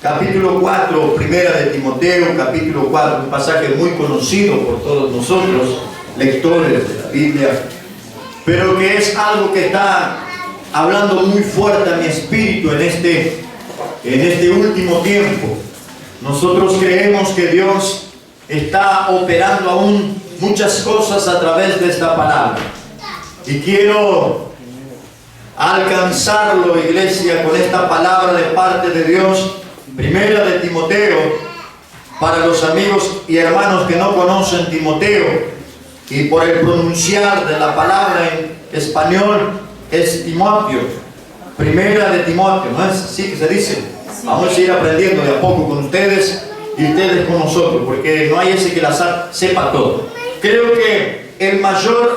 capítulo 4, primera de Timoteo, capítulo 4, un pasaje muy conocido por todos nosotros, lectores de la Biblia, pero que es algo que está hablando muy fuerte a mi espíritu en este último tiempo. Nosotros creemos que Dios está operando aún muchas cosas a través de esta palabra. Y quiero alcanzarlo, iglesia, con esta palabra de parte de Dios, primera de Timoteo, para los amigos y hermanos que no conocen Timoteo, y por el pronunciar de la palabra en español es Timoteo, primera de Timoteo, ¿no es así que se dice? Vamos a ir aprendiendo de a poco con ustedes y ustedes con nosotros, porque no hay ese que la sepa todo. Creo que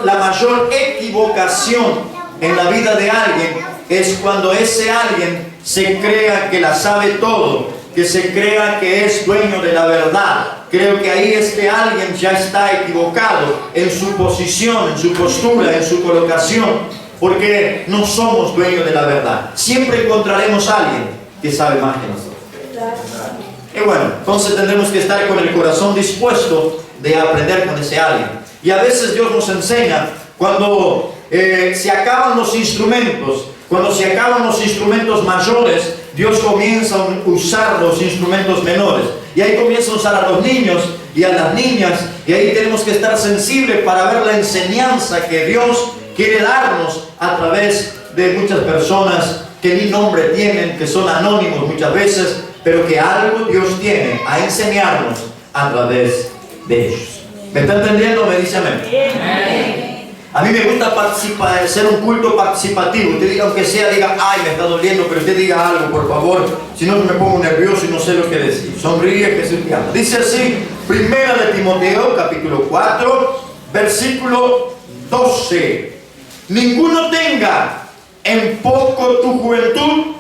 la mayor equivocación en la vida de alguien es cuando ese alguien se crea que la sabe todo, que se crea que es dueño de la verdad. Creo que ahí alguien ya está equivocado en su posición, en su postura, en su colocación, porque no somos dueños de la verdad. Siempre encontraremos a alguien que sabe más que nosotros. Y bueno, entonces tendremos que estar con el corazón dispuesto de aprender con ese alguien. Y a veces Dios nos enseña cuando se acaban los instrumentos, cuando se acaban los instrumentos mayores, Dios comienza a usar los instrumentos menores. Y ahí comienza a usar a los niños y a las niñas. Y ahí tenemos que estar sensibles para ver la enseñanza que Dios quiere darnos a través de muchas personas que ni nombre tienen, que son anónimos muchas veces, pero que algo Dios tiene a enseñarnos a través de ellos. ¿Me está entendiendo? Me dice amén. A mí me gusta participar, ser un culto participativo. Usted diga, aunque sea, diga, ay, me está doliendo, pero usted diga algo, por favor. Si no, me pongo nervioso y no sé lo que decir. Sonríe, que se llama. Dice así, primera de Timoteo, capítulo 4, versículo 12. Ninguno tenga en poco tu juventud,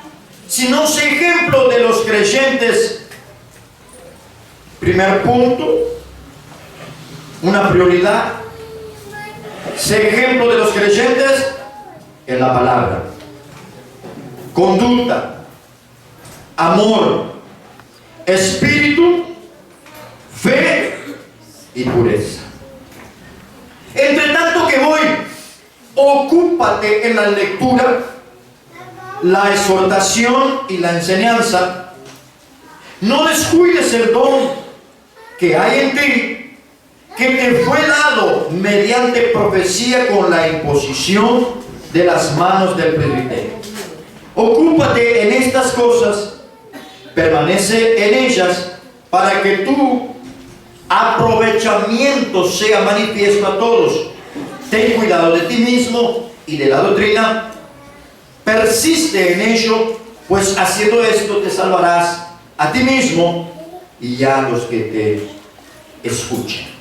sino sé ejemplo de los creyentes. Primer punto, una prioridad. Sé ejemplo de los creyentes en la palabra, conducta, amor, espíritu, fe y pureza. Entre tanto que voy, ocúpate en la lectura, la exhortación y la enseñanza. No descuides el don que hay en ti, que te fue dado mediante profecía con la imposición de las manos del presbiterio. Ocúpate en estas cosas, permanece en ellas, para que tu aprovechamiento sea manifiesto a todos. Ten cuidado de ti mismo y de la doctrina. Persiste en ello, pues haciendo esto te salvarás a ti mismo y a los que te escuchen.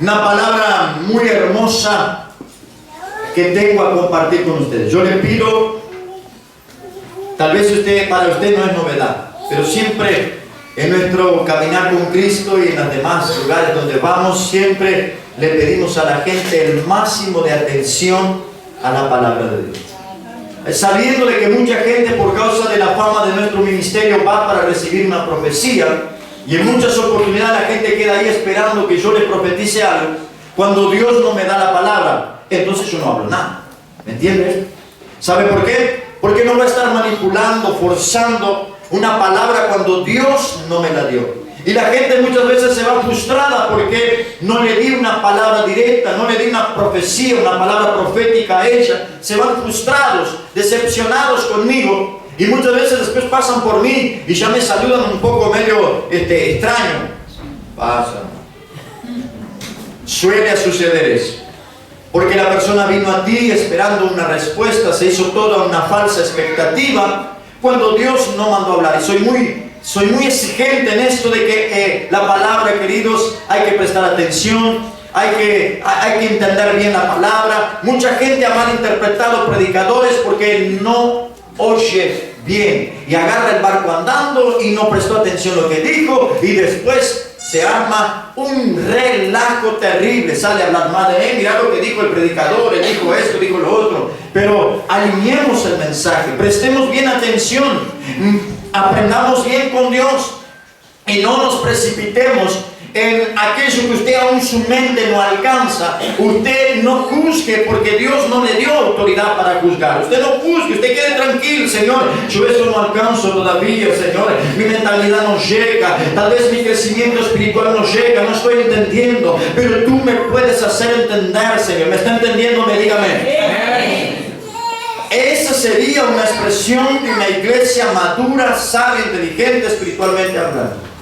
Una palabra muy hermosa que tengo a compartir con ustedes. Yo le pido, tal vez para usted no es novedad, pero siempre en nuestro caminar con Cristo y en los demás lugares donde vamos, siempre le pedimos a la gente el máximo de atención a la palabra de Dios. Sabiendo de que mucha gente, por causa de la fama de nuestro ministerio, va para recibir una profecía, y en muchas oportunidades la gente queda ahí esperando que yo le profetice algo. Cuando Dios no me da la palabra, entonces yo no hablo nada. ¿Me entiendes? ¿Sabe por qué? Porque no va a estar manipulando, forzando una palabra cuando Dios no me la dio. Y la gente muchas veces se va frustrada porque no le di una palabra directa, no le di una profecía, una palabra profética a ella. Se van frustrados, decepcionados conmigo. Y muchas veces después pasan por mí y ya me saludan un poco medio extraño. Pasa. Suele suceder eso. Porque la persona vino a ti esperando una respuesta, se hizo toda una falsa expectativa, cuando Dios no mandó a hablar. Y soy muy exigente en esto de que la palabra, queridos, hay que prestar atención, hay que entender bien la palabra. Mucha gente ha malinterpretado predicadores porque no oye bien y agarra el barco andando y no prestó atención a lo que dijo y después se arma un relajo terrible, sale a hablar mal de él, mira lo que dijo el predicador, él dijo esto, dijo lo otro. Pero alineemos el mensaje, prestemos bien atención, aprendamos bien con Dios y no nos precipitemos en aquello que usted aún su mente no alcanza. Usted no juzgue, porque Dios no le dio autoridad para juzgar. Usted no juzgue, usted quede tranquilo. Señor, yo eso no alcanzo todavía, Señor, mi mentalidad no llega, tal vez mi crecimiento espiritual no llega, no estoy entendiendo, pero tú me puedes hacer entender, Señor. ¿Me está entendiendo? Dígame. Esa sería una expresión de una iglesia madura, sabia, inteligente, espiritualmente hablando.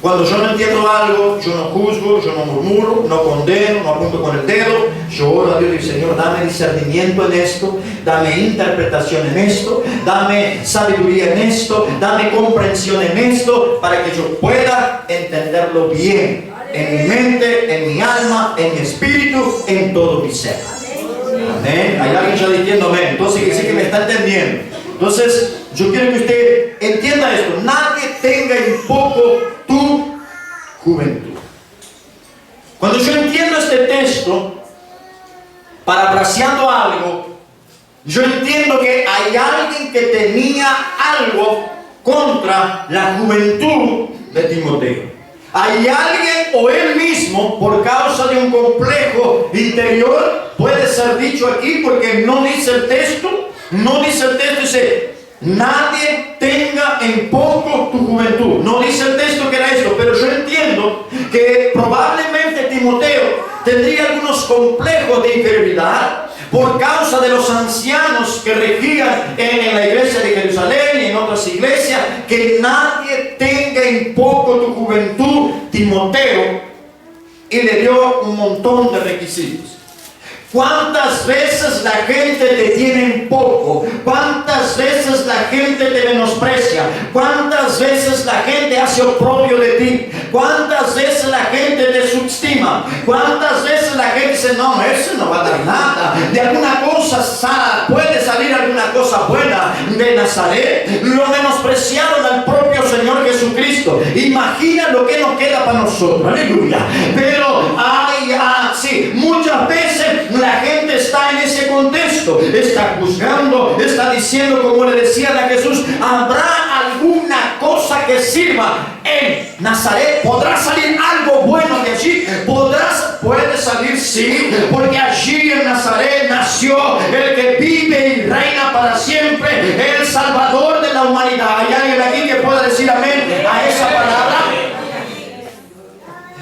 Cuando yo no entiendo algo, yo no juzgo, yo no murmuro, no condeno, no apunto con el dedo. Yo oro a Dios y digo, Señor, dame discernimiento en esto, dame interpretación en esto, dame sabiduría en esto, dame comprensión en esto, para que yo pueda entenderlo bien, en mi mente, en mi alma, en mi espíritu, en todo mi ser. Amén. Hay alguien ya diciendo amén. Entonces que sí que me está entendiendo. Entonces yo quiero que usted entienda esto. Nadie tenga en poco tu juventud. Cuando yo entiendo este texto, parafraseando algo, yo entiendo que hay alguien que tenía algo contra la juventud de Timoteo. Hay alguien o él mismo, por causa de un complejo interior, puede ser dicho aquí porque no dice el texto, dice, nadie tenga en poco tu juventud. No dice el texto que era esto, pero yo entiendo que probablemente Timoteo tendría algunos complejos de inferioridad por causa de los ancianos que regían en la iglesia de Jerusalén y en otras iglesias. Que nadie tenga en poco tu juventud, Timoteo, y le dio un montón de requisitos. ¿Cuántas veces la gente te tiene en poco? ¿Cuántas veces la gente te menosprecia? ¿Cuántas veces la gente hace oprobio de ti? ¿Cuántas veces la gente te subestima? ¿Cuántas veces la gente dice, no, eso no va a dar nada? De alguna cosa puede salir alguna cosa buena de Nazaret. Lo menospreciaron al propio Señor Jesucristo. Imagina lo que nos queda para nosotros. Aleluya. Pero sí, muchas veces la gente está en ese contexto, está juzgando, está diciendo, como le decían a Jesús, ¿habrá alguna cosa que sirva en Nazaret? ¿Podrá salir algo bueno de allí? Puede salir, sí, porque allí en Nazaret nació el que vive y reina para siempre, el Salvador de la humanidad. ¿Hay alguien aquí que pueda decir amén a esa palabra?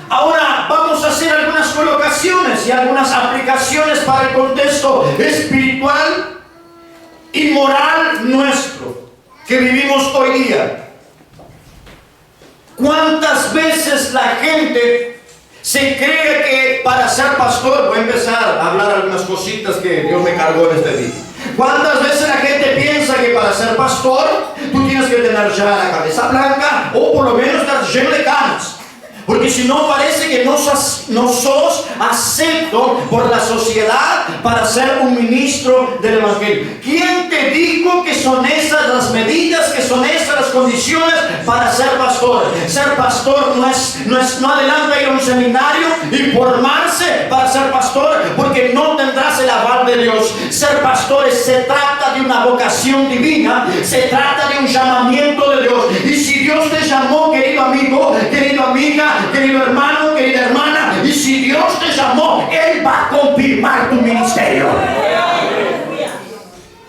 Ahora vamos a hacer algunas colocaciones y algunas aplicaciones para el contexto espiritual y moral nuestro que vivimos hoy día. ¿Cuántas veces la gente se cree que para ser pastor, voy a empezar a hablar algunas cositas que Dios me cargó en este día? ¿Cuántas veces la gente piensa que para ser pastor tú tienes que tener ya la cabeza blanca o por lo menos estar lleno de canas? Porque si no, parece que no sos acepto por la sociedad para ser un ministro del Evangelio. ¿Quién te dijo que son esas las medidas, que son esas las condiciones para ser pastor? Ser pastor no adelanta ir a un seminario y formarse para ser pastor, porque no tendrás el aval de Dios. Ser pastor se trata de una vocación divina, se trata de un llamamiento de Dios. Y si Dios te llamó, querido amigo, querida amiga, querido hermano, querida hermana, y si Dios te llamó, Él va a confirmar tu ministerio.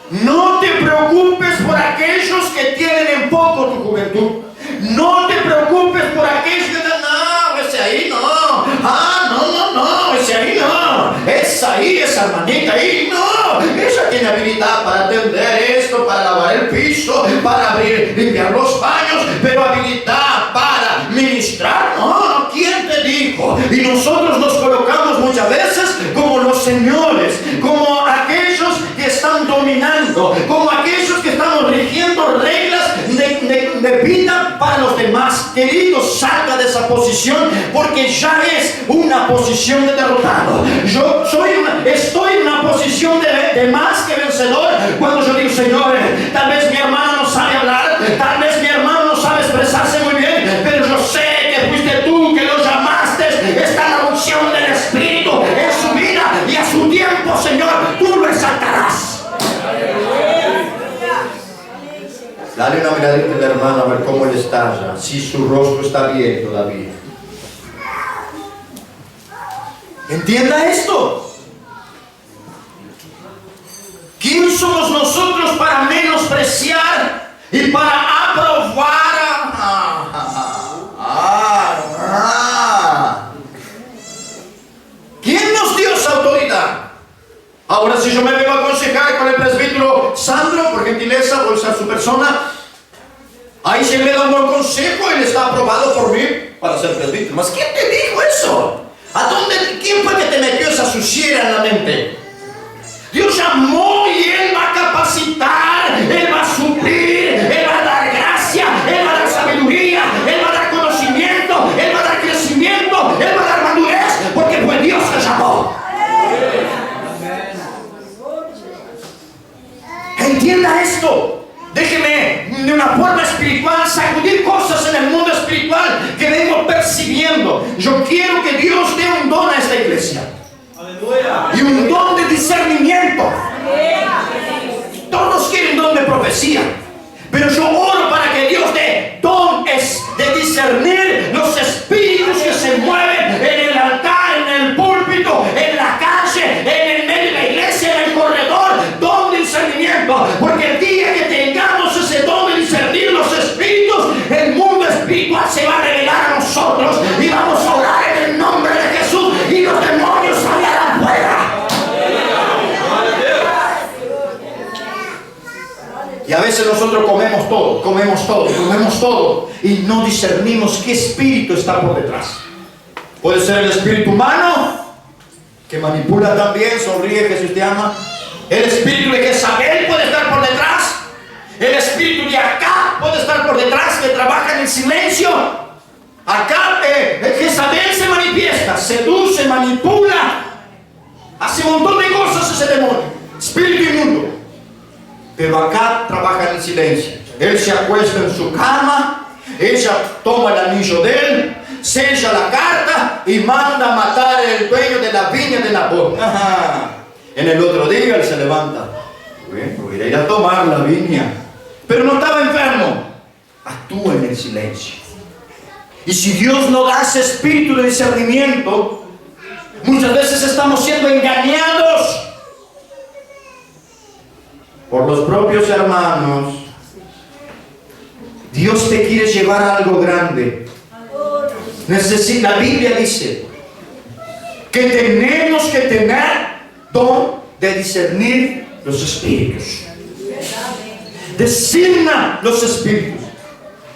No te preocupes por aquellos que tienen en poco tu juventud. No te preocupes por aquellos que dicen, no, ese ahí no. No, ese ahí no. Esa ahí, esa hermanita ahí, no. Ella tiene habilidad para atender esto, para lavar el piso, para limpiar los baños, pero habilidad para ministrar, no. ¿Quién te dijo? Y nosotros nos colocamos muchas veces como los señores, como aquellos que están dominando, como aquellos que estamos rigiendo reglas de vida para los demás. Querido, salga de esa posición, porque ya es una posición de derrotado. Yo estoy en una posición de más que vencedor cuando yo digo, Señor, tal vez mi hermano no sabe hablar, tal vez mi hermano no sabe expresarse muy bien, pero yo sé que fuiste tú que lo Dale una miradita al hermano a ver cómo él está, si su rostro está bien todavía. Entienda esto. ¿Quién somos nosotros para menospreciar y para aprobar? ¿Quién nos dio esa autoridad? Ahora, si yo me vengo a aconsejar con el presbítero Sandro, por gentileza, voy a usar su persona. Ahí se le da un buen consejo, él está aprobado por mí para ser presbítero. ¿Mas quién te dijo eso? ¿Quién fue que te metió esa suciedad en la mente? Dios llamó y Él va a capacitar, Él va a suplir, Él va a dar gracia, Él va a dar sabiduría, Él va a dar conocimiento, Él va a dar crecimiento, Él va a dar madurez, porque fue Dios que llamó. Entienda esto. Déjeme de una forma espiritual sacudir cosas en el mundo espiritual que vengo percibiendo. Yo quiero que Dios dé un don a esta iglesia. Aleluya. Y un don de discernimiento. Todos quieren don de profecía, pero yo oro para que Dios dé don de discernir los espíritus que se mueven en el altar, en el púlpito, en la calle, en el medio de la iglesia, en el corredor. Don de discernimiento, porque el día que tengamos ese don de discernir los espíritus, el mundo espiritual se va a revelar a nosotros y vamos a orar en el nombre de Jesús y los demonios salgan fuera. Y a veces nosotros comemos todo y no discernimos qué espíritu está por detrás. Puede ser el espíritu humano, que manipula también, sonríe, Jesús te ama. El espíritu de Jezabel puede estar por detrás. El espíritu de Acab puede estar por detrás, que trabaja en el silencio. Acab, Jezabel se manifiesta, seduce, manipula, hace un montón de cosas ese demonio, espíritu inmundo. Pero Acab trabaja en el silencio. Él se acuesta en su cama, ella toma el anillo de él, sella la carta y manda a matar al dueño de la viña de Nabot. En el otro día él se levanta. Bueno, voy a ir a tomar la viña. Pero no estaba enfermo. Actúa en el silencio. Y si Dios no da ese espíritu de discernimiento, muchas veces estamos siendo engañados por los propios hermanos. Dios te quiere llevar a algo grande. La Biblia dice que tenemos que tener don de discernir los espíritus. Designa los espíritus.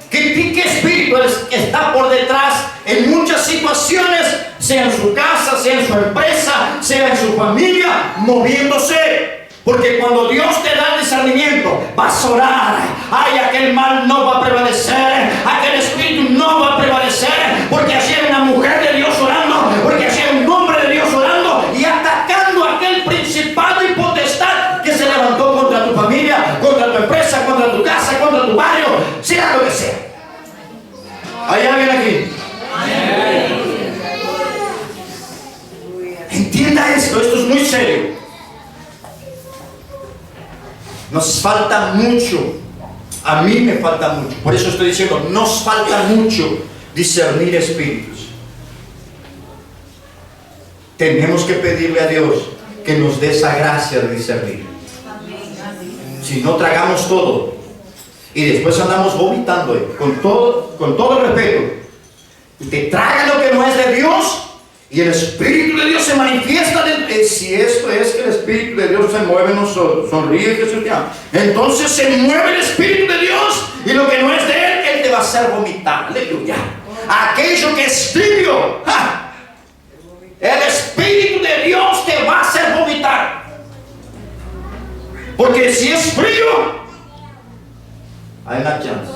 ¿Qué espíritu está por detrás en muchas situaciones, sea en su casa, sea en su empresa, sea en su familia, moviéndose? Porque cuando Dios te da el discernimiento, vas a orar. Ay, aquel mal no va a prevalecer, aquel espíritu no va a prevalecer, porque allí hay una mujer de Dios orando, porque allí hay un hombre de Dios orando y atacando a aquel principado y potestad que se levantó contra tu familia, contra tu empresa, contra tu casa, contra tu barrio, sea lo que sea. ¿Hay alguien aquí? Entienda esto es muy serio. Nos falta mucho. A mí me falta mucho. Por eso estoy diciendo, nos falta mucho discernir espíritus. Tenemos que pedirle a Dios que nos dé esa gracia de discernir. Si no, tragamos todo y después andamos vomitando, con todo el respeto. Te traga lo que no es de Dios y el Espíritu de Dios se manifiesta. Si esto es que el Espíritu de Dios se mueve en nosotros, sonríe Jesús te ama. Entonces se mueve el Espíritu de Dios y lo que no es de Él, Él te va a hacer vomitar. Aleluya. Aquello que es tibio, el Espíritu de Dios te va a hacer vomitar. Porque si es frío, hay una chance.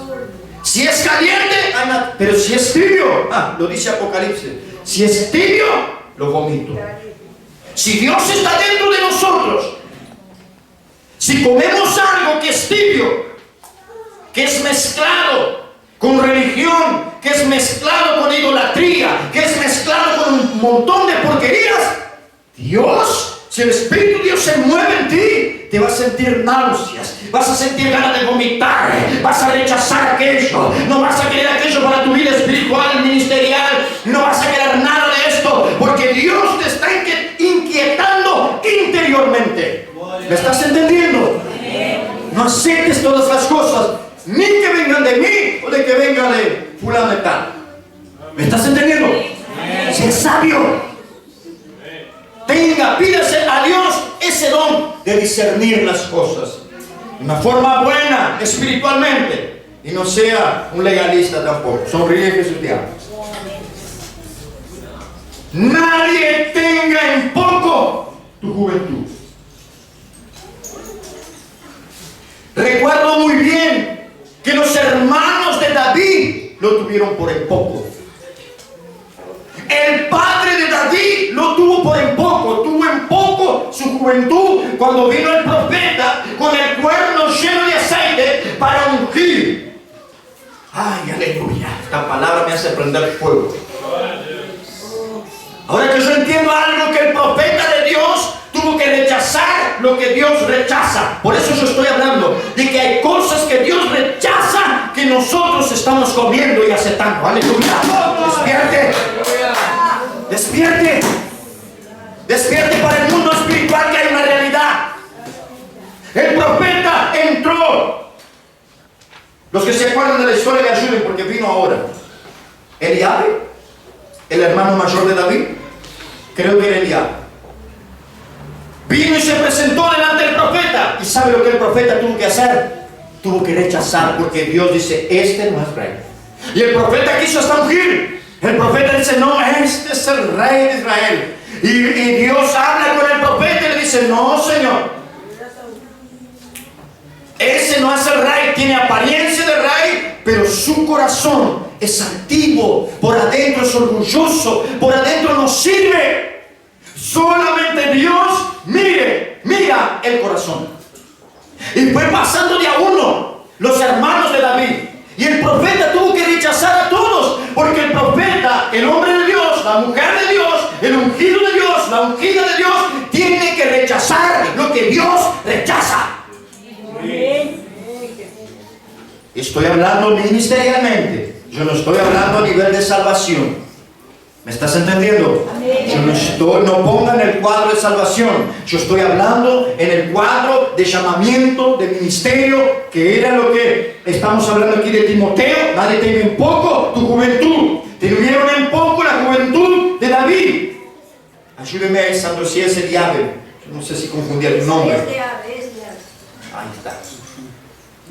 Si es caliente, hay una... Pero si es tibio, lo dice Apocalipsis, si es tibio, lo vomito. Si Dios está dentro de nosotros, si comemos algo que es tibio, que es mezclado con religión, que es mezclado con idolatría, que es mezclado con un montón de porquerías, Dios, si el Espíritu de Dios se mueve en ti, te vas a sentir náuseas, vas a sentir ganas de vomitar, vas a rechazar aquello, no vas a querer aquello para tu vida espiritual, ministerial, no vas a querer nada de esto, porque Dios te está inquietando interiormente. ¿Me estás entendiendo? No aceptes todas las cosas, ni que vengan de mí o de que vengan de fulano de tal. ¿Me estás entendiendo? Sé sabio. Pídase a Dios ese don de discernir las cosas de una forma buena, espiritualmente, y no sea un legalista tampoco. Sonríe, Jesús te ama. Nadie tenga en poco tu juventud. Recuerdo muy bien que los hermanos de David lo tuvieron por en poco. El padre de David lo tuvo por en poco, tuvo en poco su juventud cuando vino el profeta con el cuerno lleno de aceite para ungir. Ay, aleluya, esta palabra me hace prender fuego. Ahora que yo entiendo algo, que el profeta de Dios tuvo que rechazar lo que Dios rechaza. Por eso yo estoy hablando de que hay cosas que Dios rechaza que nosotros estamos comiendo y aceptando. Aleluya. Despierte. Despierte. Despierte para el mundo espiritual, que hay una realidad. El profeta entró. Los que se acuerdan de la historia me ayuden, porque vino ahora. Eliabe, el hermano mayor de David, creo que era Eliabe, vino y se presentó delante del profeta. ¿Y sabe lo que el profeta tuvo que hacer? Tuvo que rechazar, porque Dios dice, este no es rey. Y el profeta quiso hasta ungir. El profeta dice, no, este es el rey de Israel. Y Dios habla con el profeta y le dice, no, Señor, ese no es el rey. Tiene apariencia de rey, pero su corazón es altivo, por adentro es orgulloso, por adentro no sirve. Solamente Dios mira el corazón. Y fue pasando de a uno los hermanos de David, y el profeta tuvo que rechazar a todos, porque el profeta, el hombre de Dios, la mujer de Dios, el ungido de Dios, la ungida de Dios, tiene que rechazar lo que Dios rechaza. Estoy hablando ministerialmente, yo no estoy hablando a nivel de salvación. ¿Me estás entendiendo? Yo no ponga en el cuadro de salvación. Yo estoy hablando en el cuadro de llamamiento, de ministerio, que era lo que estamos hablando aquí de Timoteo. Nadie tenga en poco tu juventud. Tuvieron en poco la juventud de David. Ayúdeme a Sandro, si es Eliabe. No sé si confundí el nombre. Ahí está.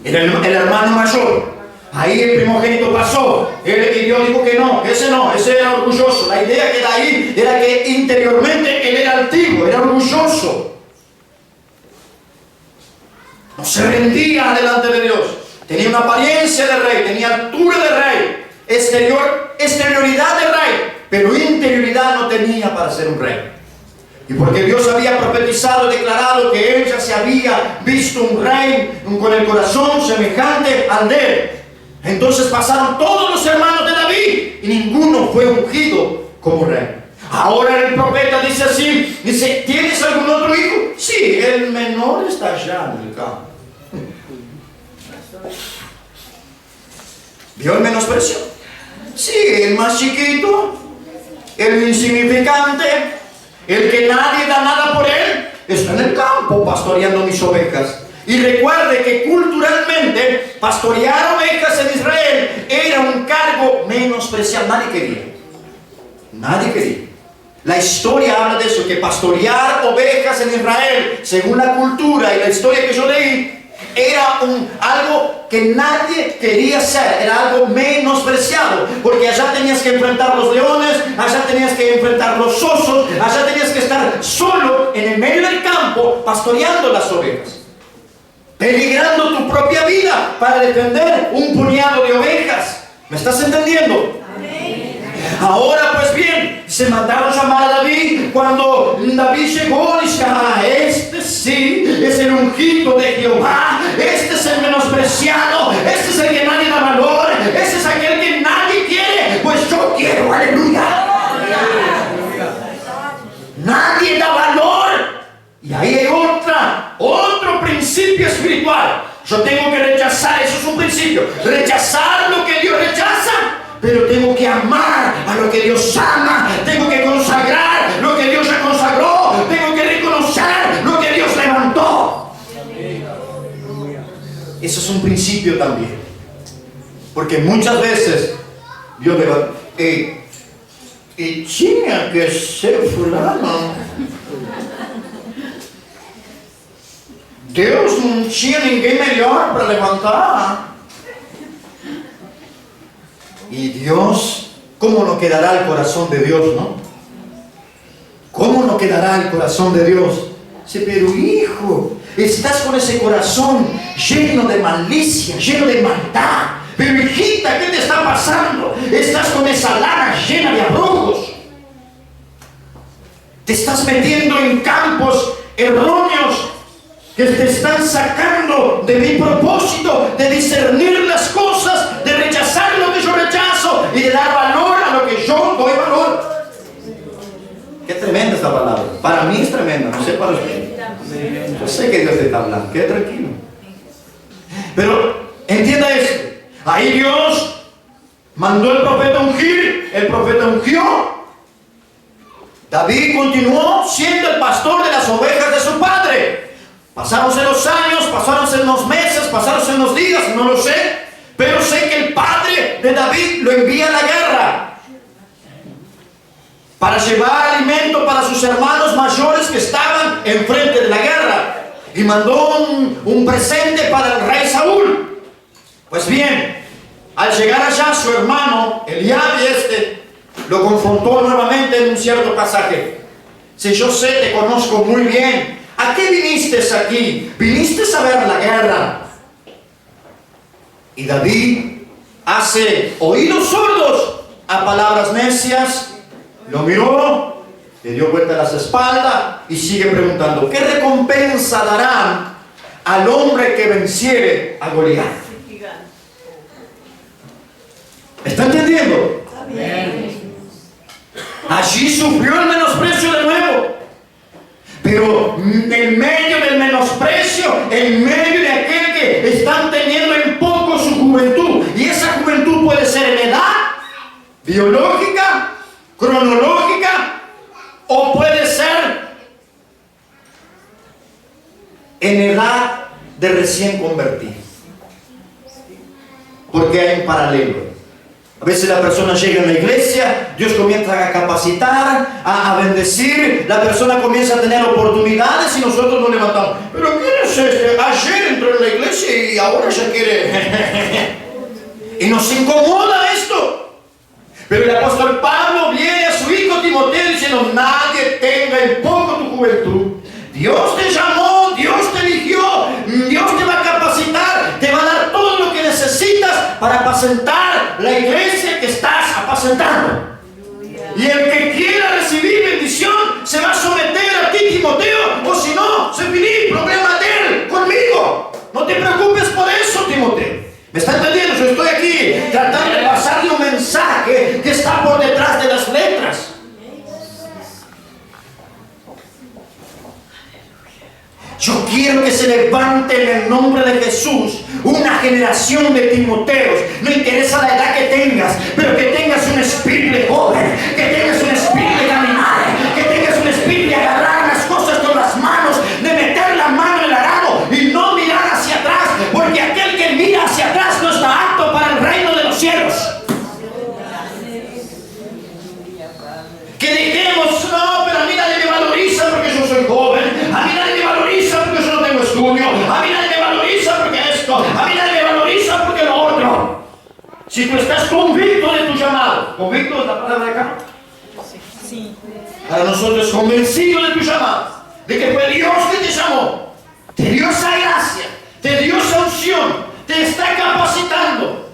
Era el hermano mayor. Ahí el primogénito pasó, y Dios dijo que no, ese era orgulloso. La idea que da ahí era que interiormente él era altivo, era orgulloso. No se rendía delante de Dios. Tenía una apariencia de rey, tenía altura de rey, exterioridad de rey, pero interioridad no tenía para ser un rey. Y porque Dios había profetizado y declarado que él ya se había visto un rey con el corazón semejante al de él. Entonces pasaron todos los hermanos de David y ninguno fue ungido como rey. Ahora el profeta dice así, dice, ¿tienes algún otro hijo? Sí, el menor está allá en el campo. ¿Vio el menosprecio? Sí, el más chiquito, el insignificante, el que nadie da nada por él, está en el campo pastoreando mis ovejas. Y recuerde que culturalmente pastorear ovejas en Israel era un cargo menospreciado. Nadie quería. Nadie quería. La historia habla de eso, que pastorear ovejas en Israel, según la cultura y la historia que yo leí, era algo que nadie quería hacer, era algo menospreciado, porque allá tenías que enfrentar los leones, allá tenías que enfrentar los osos, allá tenías que estar solo en el medio del campo pastoreando las ovejas, peligrando tu propia vida para defender un puñado de ovejas. ¿Me estás entendiendo? Ahora pues bien, se mandaron llamar a David. Cuando David llegó, dice, este sí es el ungido de Jehová, este es el menospreciado, este es el que nadie da valor, este es aquel que nadie quiere, pues yo quiero. Aleluya. Nadie da valor. Y ahí hay otro rechazar lo que Dios rechaza, pero tengo que amar a lo que Dios ama, tengo que consagrar lo que Dios ya consagró, tengo que reconocer lo que Dios levantó. Eso es un principio también, porque muchas veces Dios levanta, y tenía que ser fulano. Deus não tinha ninguém melhor para levantar. Y Dios, ¿cómo no quedará el corazón de Dios, no? ¿Cómo no quedará el corazón de Dios? Dice, pero hijo, estás con ese corazón lleno de malicia, lleno de maldad. Pero hijita, ¿qué te está pasando? Estás con esa lana llena de abrojos. Te estás metiendo en campos erróneos que te están sacando de mi propósito de discernir las cosas, de rechazar lo que yo rechazo y de dar valor a lo que yo doy valor. Qué tremenda esta palabra. Para mí es tremenda, no sé para usted. Yo sé que Dios te está hablando, quede tranquilo. Pero entienda esto. Ahí Dios mandó el profeta ungir, el profeta ungió. David continuó siendo el pastor de las ovejas de su padre. Pasáronse los años, pasáronse los meses, pasáronse los días, no lo sé, pero sé que el padre de David lo envía a la guerra para llevar alimento para sus hermanos mayores que estaban enfrente de la guerra, y mandó un presente para el rey Saúl. Pues bien, al llegar allá, su hermano Eliab lo confrontó nuevamente en un cierto pasaje. Si yo sé, te conozco muy bien. ¿A qué viniste aquí? Viniste a ver la guerra. Y David hace oídos sordos a palabras necias, lo miró, le dio vuelta a las espaldas y sigue preguntando, ¿qué recompensa darán al hombre que venciere a Goliat? ¿Está entendiendo? Allí sufrió el menosprecio de nuevo. Pero en medio del menosprecio, en medio de aquel que están teniendo en poco su juventud, y esa juventud puede ser en edad, biológica, cronológica, o puede ser en edad de recién convertido. Porque hay un paralelo. A veces la persona llega a la iglesia, Dios comienza a capacitar, a bendecir, la persona comienza a tener oportunidades y nosotros nos levantamos. Pero ¿quién es este? Ayer entró en la iglesia y ahora ya quiere. Y nos incomoda esto. Pero el apóstol Pablo viene a su hijo Timoteo diciendo, nadie tenga en poco tu juventud. Dios te llamó, Dios te eligió, Dios te va a capacitar, te va a dar todo lo que necesitas para apacentar la iglesia que estás apacentando. Y el que quiera recibir bendición se va a someter a ti, Timoteo, o si no, se finí, problema de él, conmigo. No te preocupes por eso, Timoteo. ¿Me está entendiendo? Yo estoy aquí tratando de pasarle un mensaje que está por detrás de las letras. Yo quiero que se levante en el nombre de Jesús una generación de Timoteos. No interesa la edad que tengas, pero que tengas un espíritu de joven, que tengas un espíritu de caminar, que tengas un espíritu de agarrar las cosas con las manos, de meter la mano en el arado y no mirar hacia atrás, porque aquel que mira hacia atrás no está apto para el reino de los cielos. Que dejemos, no, pero a mí nadie me valoriza porque yo soy joven, a mí nadie me valoriza porque yo no tengo estudio, a mí nadie me valoriza porque esto, a mí nadie me valoriza porque lo otro. Si tú estás convicto de tu llamado, ¿convicto es la palabra de acá? Sí. Para nosotros, convencido de tu llamado, de que fue Dios que te llamó, te dio esa gracia, te dio esa unción, te está capacitando,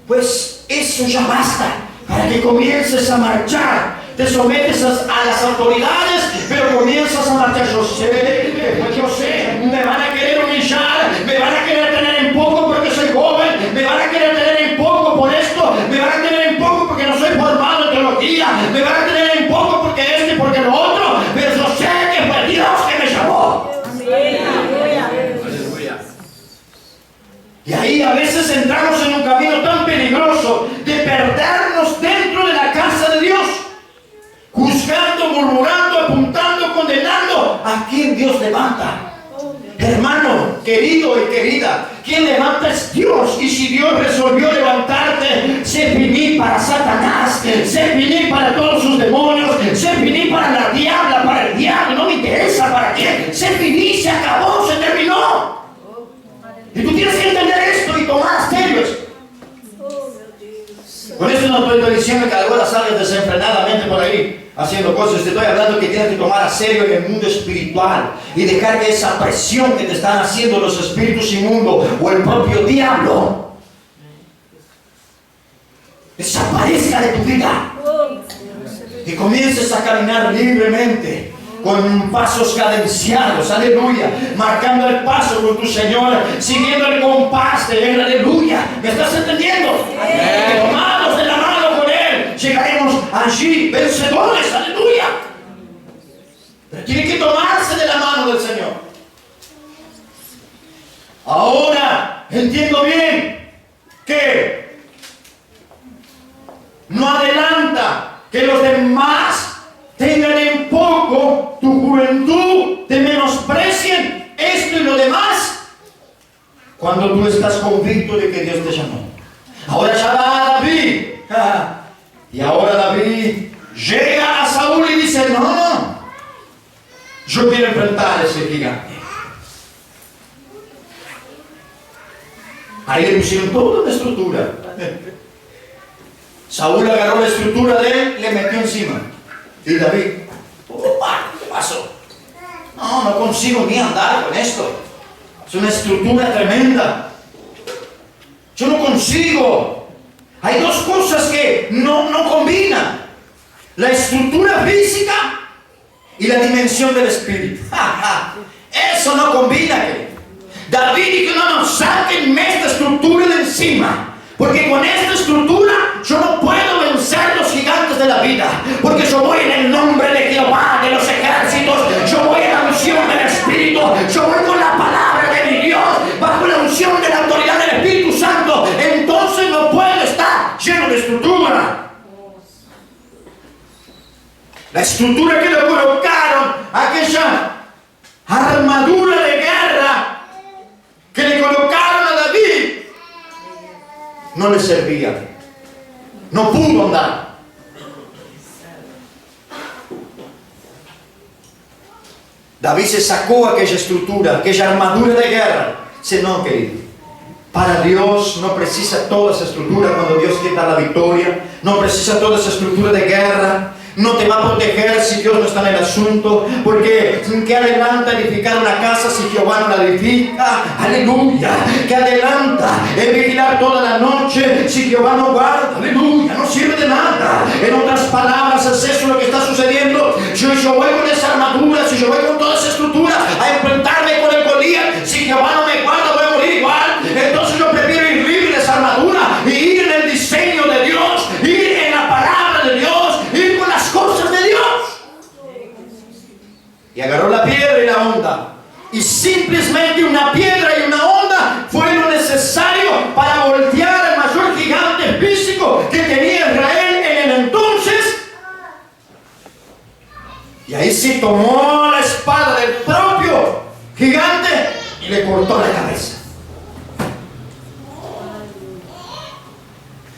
pues eso ya basta para que comiences a marchar. Te sometes a las autoridades, pero comienzas a marchar. Yo sé, me van a querer humillar, me van a querer tener en poco porque soy joven, me van a querer tener en poco por esto, me van a tener en poco porque no soy formado en teología, me van a tener en poco porque esto y porque lo otro, pero yo sé que fue Dios que me llamó. Y ahí a veces entramos en un Dios levanta. Hermano, querido y querida, quien levanta es Dios. Y si Dios resolvió levantarte, se finí para Satanás, se finí para todos sus demonios, se finí para la diabla, para el diablo, no me interesa para quién, se finí, se acabó, se terminó. Y tú tienes que entender esto y tomar serio esto. Con eso no estoy diciendo que ahora salgas desenfrenadamente por ahí haciendo cosas. Te estoy hablando que tienes que tomar a serio en el mundo espiritual y dejar que esa presión que te están haciendo los espíritus inmundos o el propio diablo desaparezca de tu vida y comiences a caminar libremente con pasos cadenciados, aleluya, marcando el paso con tu Señor, siguiendo el compás de Él, aleluya. ¿Me estás entendiendo? Tomados de la mano con Él, llegaremos allí vencedores, aleluya. Pero tiene que tomarse de la mano del Señor. Ahora entiendo bien que no adelanta que los demás tengan en poco tu juventud, te menosprecien esto y lo demás, cuando tú estás convicto de que Dios te llamó. Ahora ya va David, y ahora David llega a Saúl y dice: no, yo quiero enfrentar a ese gigante. Ahí le pusieron toda una estructura. Saúl agarró la estructura de él, le metió encima. Y David, ¿qué pasó? No consigo ni andar con esto. Es una estructura tremenda. Yo no consigo. Hay dos cosas que no combinan: la estructura física y la dimensión del espíritu. Eso no combina, querido. David dijo: no, sáquenme esta estructura de encima. Porque con esta estructura yo no puedo vencer los gigantes de la vida. Porque yo voy en el nombre de Jehová de los ejércitos. Yo voy en la unción del Espíritu. Yo voy con la palabra de mi Dios, bajo la unción de la autoridad del Espíritu Santo. Entonces no puedo estar lleno de estructura. La estructura que le colocaron, aquella armadura de guerra que le colocaron a David, no le servía. No pudo andar. David se sacó aquella estructura, aquella armadura de guerra. Dice: no, querido, para Dios no precisa toda esa estructura. Cuando Dios quita la victoria, no precisa toda esa estructura de guerra. No te va a proteger si Dios no está en el asunto. Porque ¿qué adelanta edificar una casa si Jehová no la edifica? Aleluya. ¿Qué adelanta vigilar toda la noche si Jehová no guarda? Aleluya. No sirve de nada. En otras palabras, es eso lo que está sucediendo. Si yo voy con esa armadura, si yo voy con toda esa estructura a enfrentarme con el Goliat, si Jehová no me guarda, voy a morir igual. Entonces yo prefiero ir libre de esa armadura y ir en el diseño de Dios, ir en la palabra de Dios, ir con las cosas de Dios. Y agarró la piedra y la onda, y simplemente una piedra y una onda fue lo necesario para voltear al mayor gigante físico que tenía Israel en el entonces. Y ahí sí tomó la espada del propio gigante y le cortó la cabeza.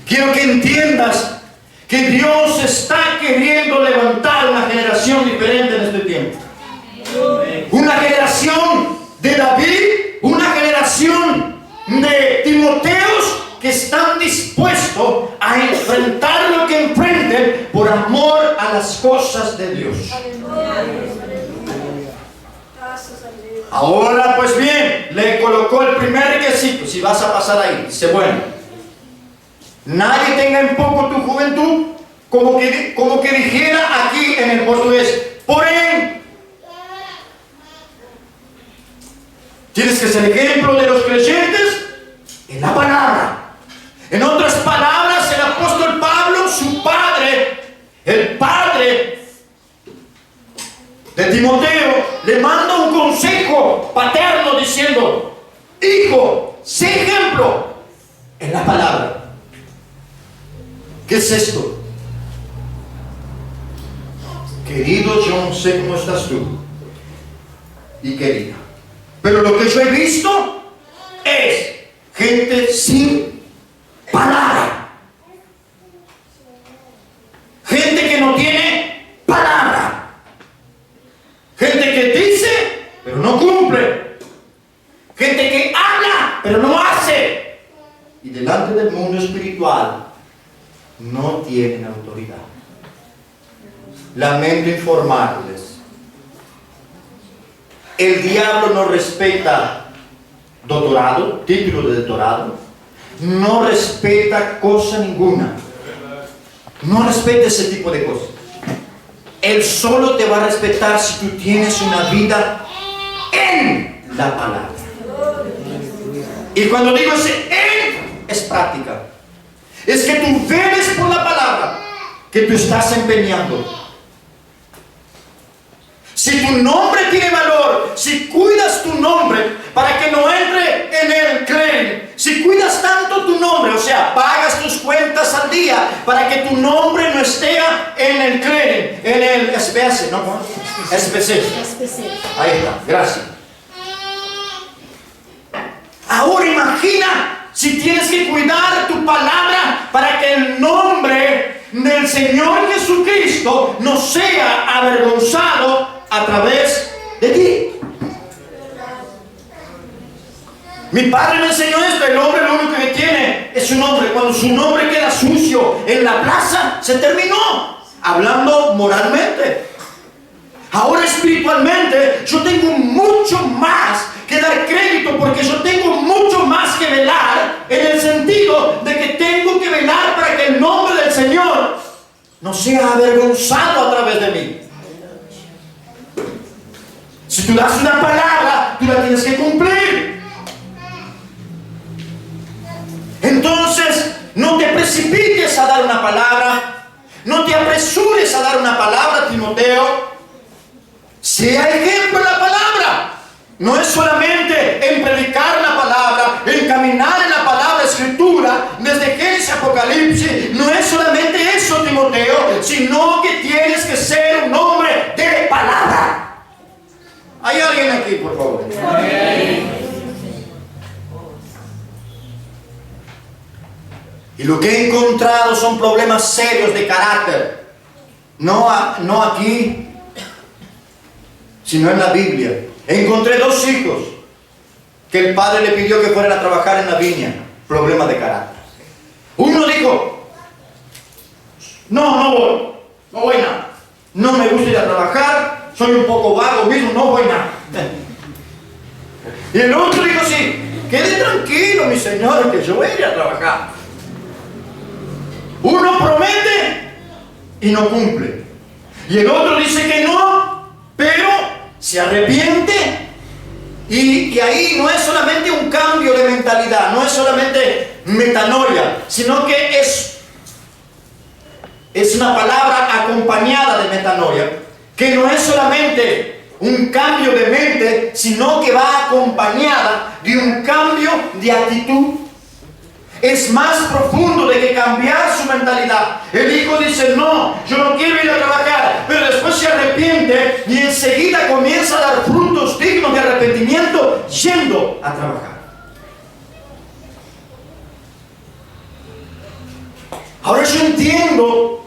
Quiero que entiendas que Dios está queriendo levantar una generación diferente en este tiempo. Una generación de David, una generación de Timoteos que están dispuestos a enfrentar lo que enfrenten por amor a las cosas de Dios. Ahora pues bien, le colocó el primer requisito. Si vas a pasar ahí, dice: bueno, nadie tenga en poco tu juventud, como que dijera aquí en el portugués, porém. Tienes que ser ejemplo de los creyentes en la palabra. En otras palabras, el apóstol Pablo, su padre, el padre de Timoteo, le manda un consejo paterno diciendo: hijo, sé ejemplo en la palabra. ¿Qué es esto? Querido, yo no sé cómo estás tú, y querida. Pero lo que yo he visto es gente sin palabra. Gente que no tiene palabra. Gente que dice, pero no cumple. Gente que habla, pero no hace. Y delante del mundo espiritual no tienen autoridad. Lamento informarles, el diablo no respeta doctorado, título de doctorado, no respeta cosa ninguna, no respeta ese tipo de cosas. Él solo te va a respetar si tú tienes una vida en la palabra. Y cuando digo ese en, es práctica. Es que tú vives por la palabra que tú estás empeñando. Si tu nombre tiene valor, si cuidas tu nombre para que no entre en el clearing, si cuidas tanto tu nombre, o sea, pagas tus cuentas al día para que tu nombre no esté en el clearing, en el SPC, ¿no? SPC. Ahí está, gracias. Ahora imagina si tienes que cuidar tu palabra para que el nombre del Señor Jesucristo no sea avergonzado a través de ti. Mi padre me enseñó esto. El hombre lo único que tiene es su nombre. Cuando su nombre queda sucio en la plaza, se terminó. Hablando moralmente. Ahora espiritualmente yo tengo mucho más que dar crédito, porque yo tengo mucho más que velar, en el sentido de que tengo que velar para que el nombre del Señor no sea avergonzado a través de mí. Si tú das una palabra, tú la tienes que cumplir. Entonces, no te precipites a dar una palabra, no te apresures a dar una palabra, Timoteo. Sea ejemplo en la palabra. No es solamente en predicar la palabra, en caminar en la palabra escritura, desde Génesis a Apocalipsis. No es solamente eso, Timoteo, sino que tienes que ser un hombre de palabra. ¿Hay alguien aquí, por favor? Y lo que he encontrado son problemas serios de carácter. No aquí, sino en la Biblia. Encontré 2 hijos que el padre le pidió que fueran a trabajar en la viña. Problemas de carácter. Uno dijo: no voy nada. No me gusta ir a trabajar, soy un poco vago mismo, no voy nada. Y el otro dijo: sí, quede tranquilo, mi señor, que yo voy a ir a trabajar. Uno promete y no cumple. Y el otro dice que no, pero se arrepiente. Y ahí no es solamente un cambio de mentalidad, no es solamente metanoia, sino que es una palabra acompañada de metanoia, que no es solamente un cambio de mente, sino que va acompañada de un cambio de actitud. Es más profundo de que cambiar su mentalidad. El hijo dice: no, yo no quiero ir a trabajar, pero después se arrepiente y enseguida comienza a dar frutos dignos de arrepentimiento yendo a trabajar. Ahora yo entiendo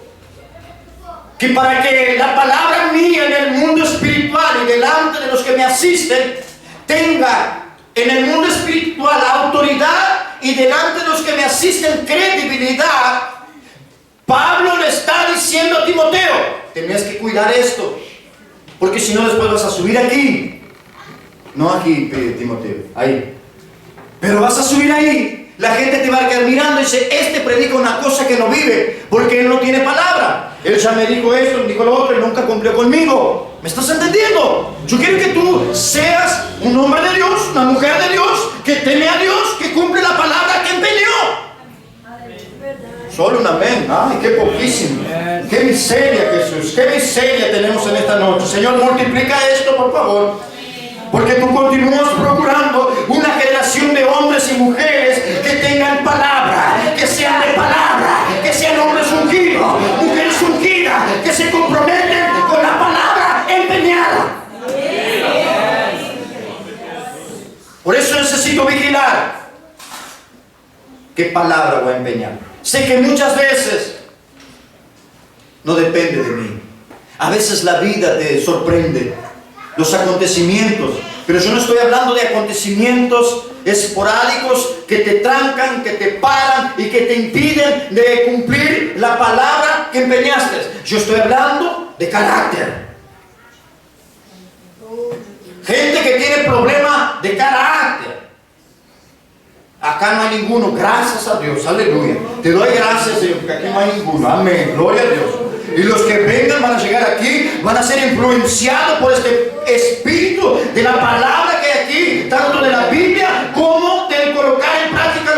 que para que la palabra mía en el mundo espiritual y delante de los que me asisten tenga en el mundo espiritual autoridad y delante de los que me asisten credibilidad, Pablo le está diciendo a Timoteo: tenías que cuidar esto, porque si no después vas a subir aquí. No aquí, Timoteo, ahí. Pero vas a subir ahí. La gente te va a quedar mirando y dice: este predica una cosa que no vive, porque él no tiene palabra. Él ya me dijo esto, me dijo lo otro, y nunca cumplió conmigo. ¿Me estás entendiendo? Yo quiero que tú seas un hombre de Dios, una mujer de Dios, que teme a Dios, que cumple la palabra que empeñó. Solo un amén. Ay, qué poquísimo. Qué miseria, Jesús. Qué miseria tenemos en esta noche. Señor, multiplica esto, por favor. Porque tú continúas procurando una generación de hombres y mujeres que tengan palabra, que sean de palabra, que sean hombres ungidos, mujeres ungidas, que se comprometen con la palabra empeñada. qué palabra voy a empeñar. Sé que muchas veces no depende de mí. A veces la vida te sorprende, los acontecimientos, pero yo no estoy hablando de acontecimientos esporádicos que te trancan, que te paran y que te impiden de cumplir la palabra que empeñaste. Yo estoy hablando de carácter. Gente que tiene problemas de carácter. Acá no hay ninguno, gracias a Dios, aleluya. Te doy gracias, Señor, porque aquí no hay ninguno, amén, gloria a Dios. Y los que vengan van a llegar aquí, van a ser influenciados por este espíritu de la palabra que hay aquí, tanto de la Biblia como de colocar en práctica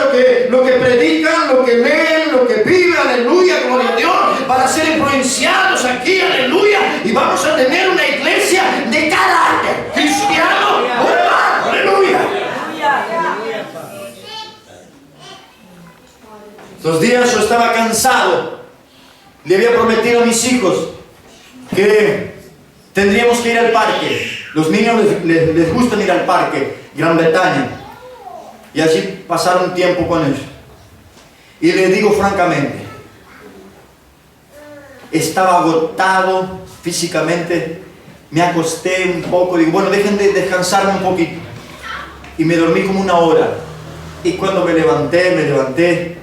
lo que predican, lo que leen, lo que viven, aleluya, gloria a Dios. Van a ser influenciados aquí, aleluya, y vamos a tener una iglesia de carácter cristiano, hermano, aleluya. Estos días yo estaba cansado. Le había prometido a mis hijos que tendríamos que ir al parque. Los niños les gusta ir al parque, Gran Bretaña. Y así pasar un tiempo con ellos. Y les digo francamente, estaba agotado físicamente. Me acosté un poco, digo, bueno, dejen de descansarme un poquito. Y me dormí como una hora. Y cuando me levanté,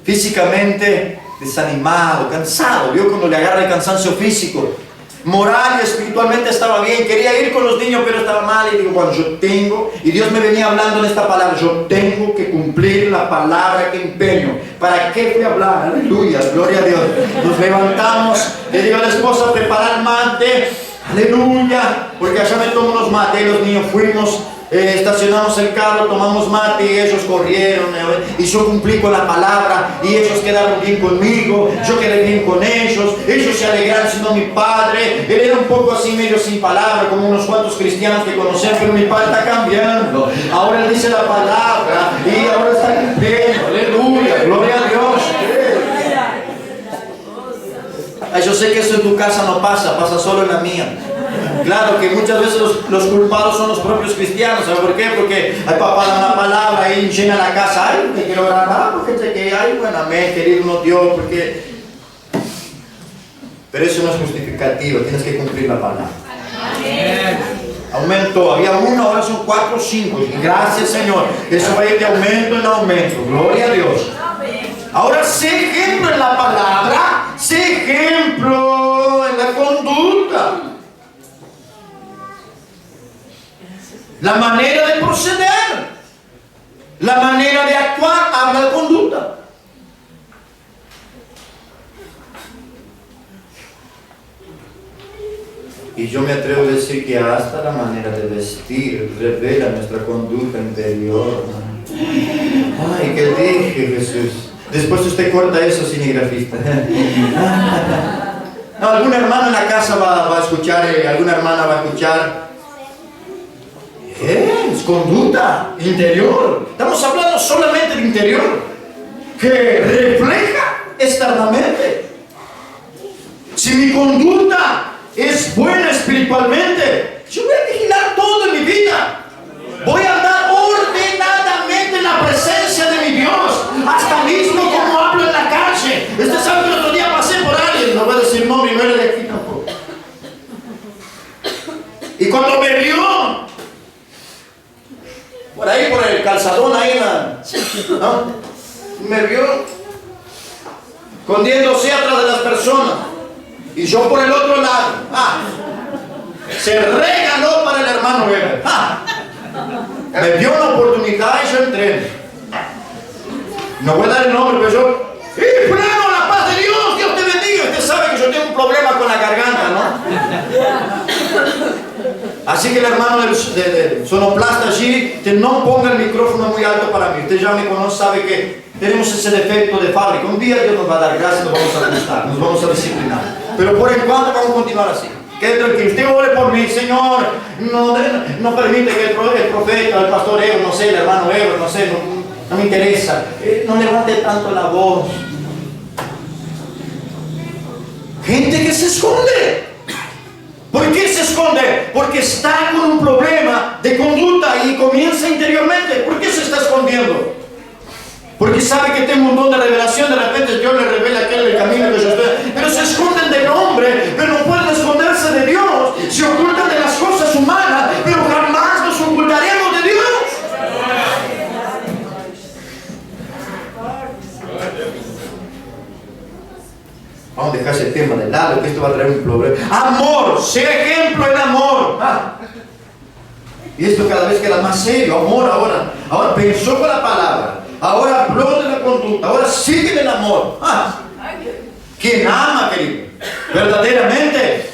físicamente desanimado, cansado. Vio cuando le agarra el cansancio físico. Moral y espiritualmente estaba bien, quería ir con los niños, pero estaba mal. Y digo, bueno, yo tengo, y Dios me venía hablando en esta palabra, yo tengo que cumplir la palabra que empeño. ¿Para qué fui a hablar? Aleluya, gloria a Dios. Nos levantamos, le digo a la esposa, preparar mate, aleluya, porque allá me tomo unos mates, y los niños fuimos. Estacionamos el carro, tomamos mate y ellos corrieron y yo cumplí con la palabra y ellos quedaron bien conmigo, yo quedé bien con ellos se alegraron siendo mi padre. Él era un poco así medio sin palabra, como unos cuantos cristianos que conocían, pero mi padre está cambiando, ahora él dice la palabra y ahora está cumpliendo, aleluya, gloria a Dios. Yo sé que eso en tu casa no pasa solo en la mía. Claro que muchas veces los culpados son los propios cristianos. ¿Sabe por qué? Porque hay papá da una palabra y llena la casa. Ay, te quiero orar, porque sé que ay, bueno, amén, querido no Dios, porque... Pero eso no es justificativo, tienes que cumplir la palabra. Amén. Aumentó, había uno, ahora son 4 o 5. Gracias, Señor. Eso va a ir de aumento en aumento. Gloria a Dios. Ahora sé ejemplo en la palabra, sé ejemplo en la conducta. La manera de proceder, la manera de actuar, habla de conducta. Y yo me atrevo a decir que hasta la manera de vestir revela nuestra conducta interior. Ay, ¿qué dije, Jesús? Después usted corta eso, cinegrafista. No, algún hermano en la casa va a escuchar, alguna hermana va a escuchar. Es conducta interior. Estamos hablando solamente del interior, que refleja externamente. Si mi conducta es buena espiritualmente, yo voy a vigilar todo en mi vida. Voy a andar ordenadamente en la presencia de mi Dios, hasta mismo como hablo en la calle. Usted sabe que el otro día pasé por alguien, no voy a decir nombre, no era de aquí tampoco. Y cuando me vio por ahí, por el calzadón ahí, ¿no? Me vio escondiéndose atrás de las personas y yo por el otro lado. Se regaló para el hermano Weber. Me dio una oportunidad y yo entré. No voy a dar el nombre, pero yo, fulano, la paz de Dios, Dios te bendiga. Usted sabe que yo tengo un problema con la garganta, ¿no? Así que el hermano del sonoplasta allí, que no ponga el micrófono muy alto para mí. Usted ya me conoce, sabe que tenemos ese defecto de fábrica. Un día Dios nos va a dar gracias, nos vamos a ajustar, nos vamos a disciplinar. Pero por el cuanto vamos a continuar así. Que usted ore por mí, Señor. No permite que el profeta, el pastor Evo, no sé, el hermano Evo, no sé, no me interesa. No levante tanto la voz. Gente que se esconde. ¿Por qué se esconde? Porque está con un problema de conducta y comienza interiormente. ¿Por qué se está escondiendo? Porque sabe que tengo un don de revelación. De repente Dios le revela aquel el camino que yo estoy. Pero se esconden del hombre, pero no pueden esconderse de Dios. Se ocultan de las cosas humanas, pero jamás nos ocultaremos de Dios. Vamos a dejar ese tema de lado, que esto va a traer un problema. Amor, sé ejemplo en amor. Y esto cada vez queda más serio. Amor ahora. Ahora pensó con la palabra. Ahora habló de la conducta. Ahora sigue del amor. ¿Quién ama, querido? Verdaderamente.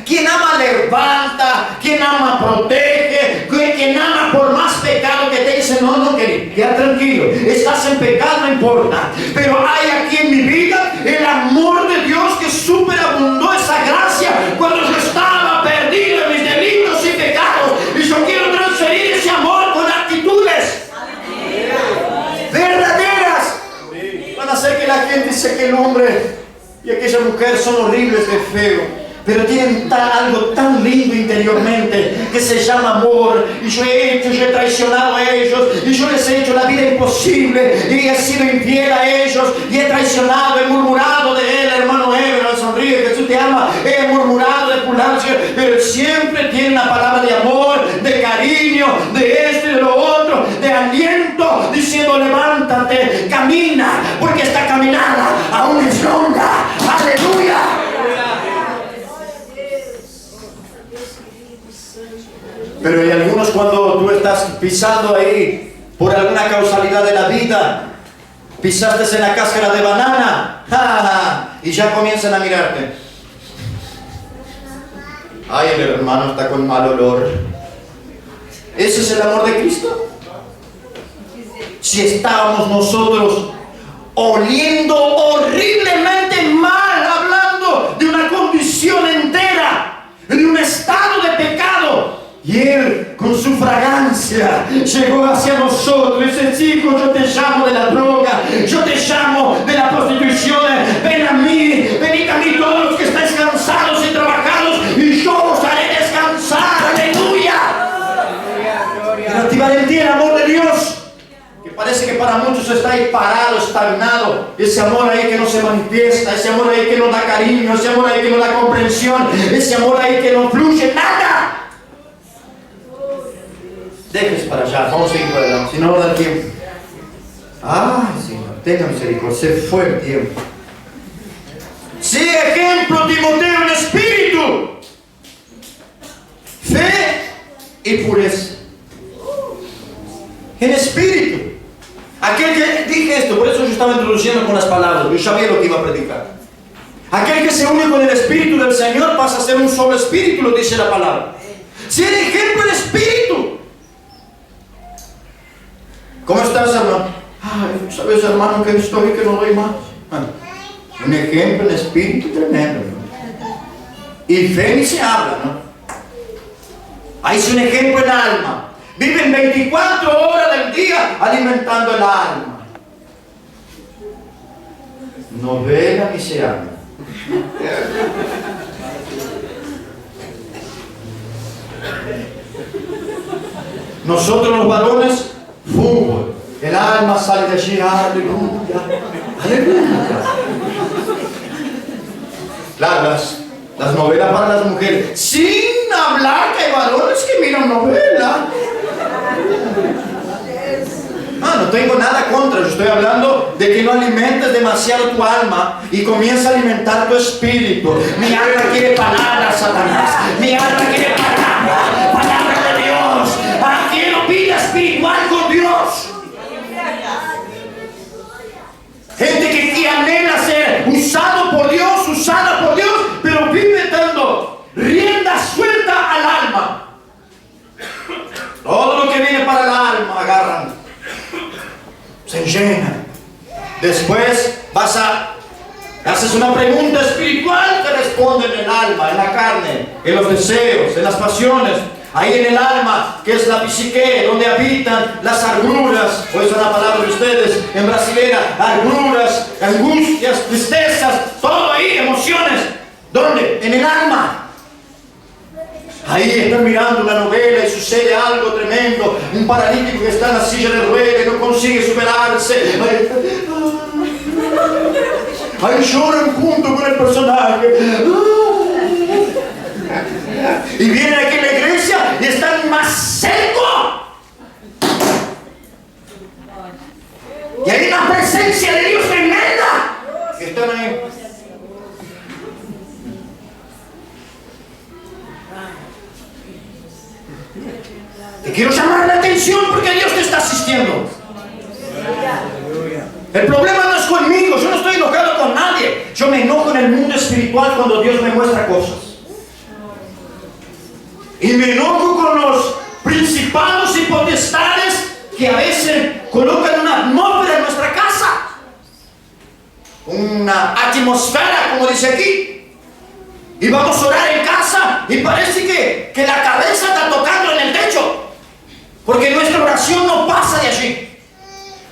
Quien ama levanta, quien ama protege, quien ama por más pecado que te dice, no, querido, queda tranquilo, estás en pecado, no importa, pero hay aquí en mi vida el amor de Dios que superabundó esa gracia cuando yo estaba perdido en mis delitos y pecados, y yo quiero transferir ese amor con actitudes verdaderas. Van a hacer que la gente dice que el hombre y aquella mujer son horribles de feo, pero tienen algo tan lindo interiormente que se llama amor. Y yo he traicionado a ellos, y yo les he hecho la vida imposible, y he sido infiel a ellos, y he traicionado, he murmurado de él, hermano Ever, sonríe, Jesús te ama, he murmurado de fulano, pero él siempre tiene una palabra de amor, de cariño, de esto y de lo otro, de aliento, diciendo levántate, camina, porque esta caminada aún es longa. Aleluya. Pero hay algunos, cuando tú estás pisando ahí por alguna causalidad de la vida, pisaste en la cáscara de banana, y ya comienzan a mirarte. Ay, el hermano está con mal olor. ¿Ese es el amor de Cristo? Si estábamos nosotros oliendo horriblemente mal, hablando de una condición entera, de un estado de pecado, y Él, con su fragancia, llegó hacia nosotros y dice, chico, yo te llamo de la droga, yo te llamo de la prostitución, ven a mí, venid a mí todos los que estáis cansados y trabajados, y yo os haré descansar. ¡Aleluya! Pero activar en ti el amor de Dios, que parece que para muchos está ahí parado, estagnado, ese amor ahí que no se manifiesta, ese amor ahí que no da cariño, ese amor ahí que no da comprensión, ese amor ahí que no fluye nada. Dejes para allá, vamos a seguir para adelante, si no va a dar tiempo. Ay, Señor, tenga misericordia, se fue el tiempo. Sé ejemplo, Timoteo, en espíritu, fe y pureza. En espíritu. Aquel que, dije esto, por eso yo estaba introduciendo con las palabras, yo sabía lo que iba a predicar. Aquel que se une con el espíritu del Señor pasa a ser un solo espíritu, lo dice la palabra. Ser ejemplo en espíritu. ¿Cómo estás, hermano? Ay, sabes, hermano, que estoy, que no doy más. Un ejemplo en espíritu tremendo, ¿no? Y fe ni se habla, ¿no? Ahí es un ejemplo en alma. Viven 24 horas del día alimentando el alma. No vela ni se habla. Nosotros los varones, fútbol. El alma sale de allí, aleluya, aleluya. Claro, las novelas para las mujeres. Sin hablar que hay varones que miran novelas. No tengo nada contra, yo estoy hablando de que no alimentes demasiado tu alma y comienza a alimentar tu espíritu. Mi alma quiere palabras, Satanás. Mi alma quiere palabras, palabras de Dios. Quiero vida espiritual con Dios. Gente que anhela ser usado por Dios, usada por Dios, pero vive dando rienda suelta al alma. Todo lo que viene para el alma agarran, se llenan. Después haces una pregunta espiritual, te responden en el alma, en la carne, en los deseos, en las pasiones. Ahí en el alma, que es la psique, donde habitan las agruras, o esa es la palabra de ustedes en brasilera, agruras, angustias, tristezas, todo ahí, emociones. ¿Dónde? En el alma. Ahí están mirando una novela y sucede algo tremendo. Un paralítico que está en la silla de ruedas y no consigue superarse. Ahí lloran junto con el personaje. Y vienen aquí a la iglesia y están más secos. Y hay una presencia de Dios tremenda. Y están ahí. Te quiero llamar la atención porque Dios te está asistiendo. El problema no es conmigo, yo no estoy enojado con nadie. Yo me enojo en el mundo espiritual cuando Dios me muestra cosas. Y me enojo con los principados y potestades que a veces colocan una atmósfera en nuestra casa. Una atmósfera, como dice aquí. Y vamos a orar en casa y parece que la cabeza está tocando en el techo. Porque nuestra oración no pasa de allí.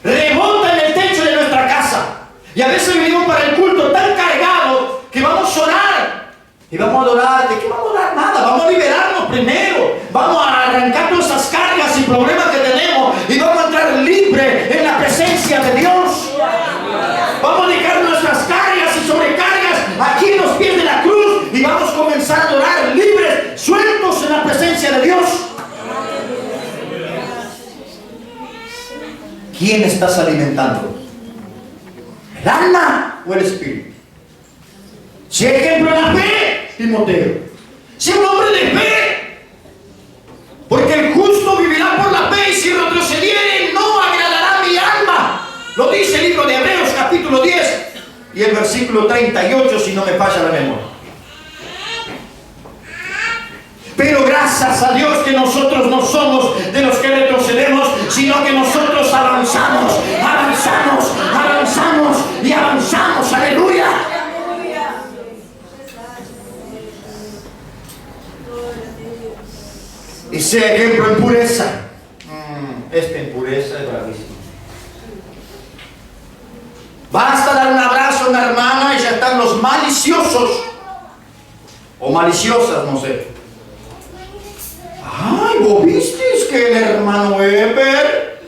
Rebota en el techo de nuestra casa. Y a veces venimos para el culto tan cargado que vamos a orar. Y vamos a adorar. ¿De qué vamos a orar? Nada. Vamos a liberarnos primero. Vamos a arrancar todas esas cargas y problemas que tenemos. Y vamos a entrar libre en la presencia de Dios. Vamos a dejar nuestras cargas y sobrecargas aquí en los pies de la cruz. Y vamos a comenzar a adorar libres, sueltos en la presencia de Dios. ¿Quién estás alimentando? ¿El alma o el espíritu? Si ejemplo en la fe, Timoteo. Si un hombre de fe, porque el justo vivirá por la fe y si retrocediere no agradará mi alma. Lo dice el libro de Hebreos capítulo 10 y el versículo 38 si no me falla la memoria. Pero gracias a Dios que nosotros no somos de los que retrocedemos, sino que nosotros avanzamos, avanzamos, avanzamos y avanzamos. Aleluya. Y sea ejemplo en pureza. Esta impureza es bravísima. Basta dar un abrazo a una hermana y ya están los maliciosos o maliciosas, no sé. Ay, ¿vos viste que el hermano Eber